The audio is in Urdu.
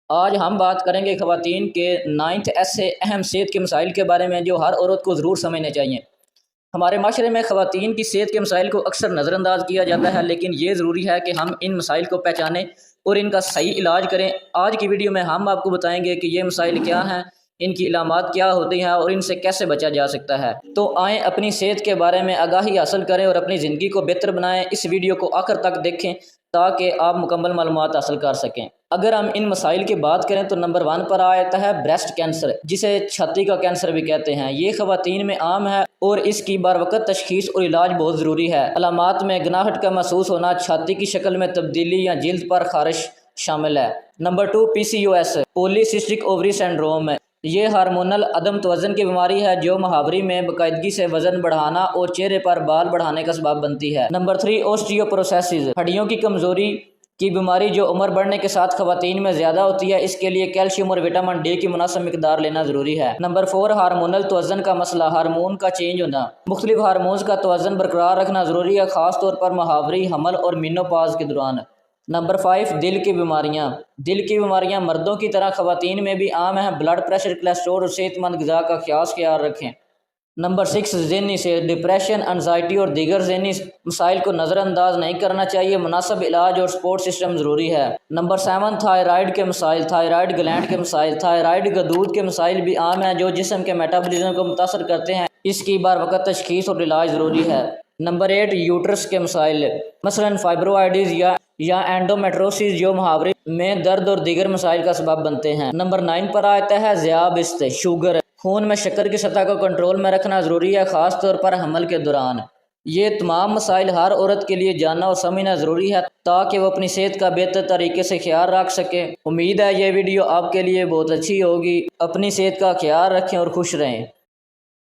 آج ہم بات کریں گے خواتین کے 9th ایسے اہم صحت کے مسائل کے بارے میں جو ہر عورت کو ضرور سمجھنے چاہیے۔ ہمارے معاشرے میں خواتین کی صحت کے مسائل کو اکثر نظر انداز کیا جاتا ہے، لیکن یہ ضروری ہے کہ ہم ان مسائل کو پہچانیں اور ان کا صحیح علاج کریں۔ آج کی ویڈیو میں ہم آپ کو بتائیں گے کہ یہ مسائل کیا ہیں، ان کی علامات کیا ہوتی ہیں اور ان سے کیسے بچا جا سکتا ہے۔ تو آئیں اپنی صحت کے بارے میں آگاہی حاصل کریں اور اپنی زندگی کو بہتر بنائیں۔ اس ویڈیو کو آخر تک دیکھیں تاکہ آپ مکمل معلومات حاصل کر سکیں۔ اگر ہم ان مسائل کی بات کریں تو نمبر 1 پر آتا ہے بریسٹ کینسر، جسے چھاتی کا کینسر بھی کہتے ہیں۔ یہ خواتین میں عام ہے اور اس کی بروقت تشخیص اور علاج بہت ضروری ہے۔ علامات میں گناہٹ کا محسوس ہونا، چھاتی کی شکل میں تبدیلی یا جلد پر خارش شامل ہے۔ نمبر 2 PCOS پولی سسٹک اووری سنڈروم ہے۔ یہ ہارمونل عدم توازن کی بیماری ہے جو ماہواری میں باقاعدگی سے وزن بڑھانا اور چہرے پر بال بڑھانے کا سبب بنتی ہے۔ نمبر 3 اوسٹیوپروسس ہڈیوں کی کمزوری کی بیماری جو عمر بڑھنے کے ساتھ خواتین میں زیادہ ہوتی ہے۔ اس کے لیے کیلشیم اور وٹامن ڈی کی مناسب مقدار لینا ضروری ہے۔ نمبر 4 ہارمونل توازن کا مسئلہ، ہارمون کا چینج ہونا۔ مختلف ہارمونز کا توازن برقرار رکھنا ضروری ہے، خاص طور پر ماہواری، حمل اور مینوپاز کے دوران۔ نمبر 5 دل کی بیماریاں۔ دل کی بیماریاں مردوں کی طرح خواتین میں بھی عام ہیں۔ بلڈ پریشر، کولیسٹرول اور صحت مند غذا کا خیال رکھیں۔ نمبر 6 ذہنی صحت، ڈپریشن، انزائٹی اور دیگر ذہنی مسائل کو نظر انداز نہیں کرنا چاہیے۔ مناسب علاج اور سپورٹ سسٹم ضروری ہے۔ نمبر 7 تھائرائیڈ کے مسائل، تھائرائیڈ گلینڈ کے مسائل۔ تھائرائیڈ غدود کے مسائل بھی عام ہیں جو جسم کے میٹابولزم کو متاثر کرتے ہیں۔ اس کی بروقت تشخیص اور علاج ضروری ہے۔ نمبر 8 یوٹرس کے مسائل، مثلاً فائبروائڈز یا اینڈومیٹروسس جو ماہواری میں درد اور دیگر مسائل کا سبب بنتے ہیں۔ نمبر 9 پر آتا ہے ذیابیطس شوگر۔ خون میں شکر کی سطح کو کنٹرول میں رکھنا ضروری ہے، خاص طور پر حمل کے دوران۔ یہ تمام مسائل ہر عورت کے لیے جاننا اور سمجھنا ضروری ہے تاکہ وہ اپنی صحت کا بہتر طریقے سے خیال رکھ سکے۔ امید ہے یہ ویڈیو آپ کے لیے بہت اچھی ہوگی۔ اپنی صحت کا خیال رکھیں اور خوش رہیں۔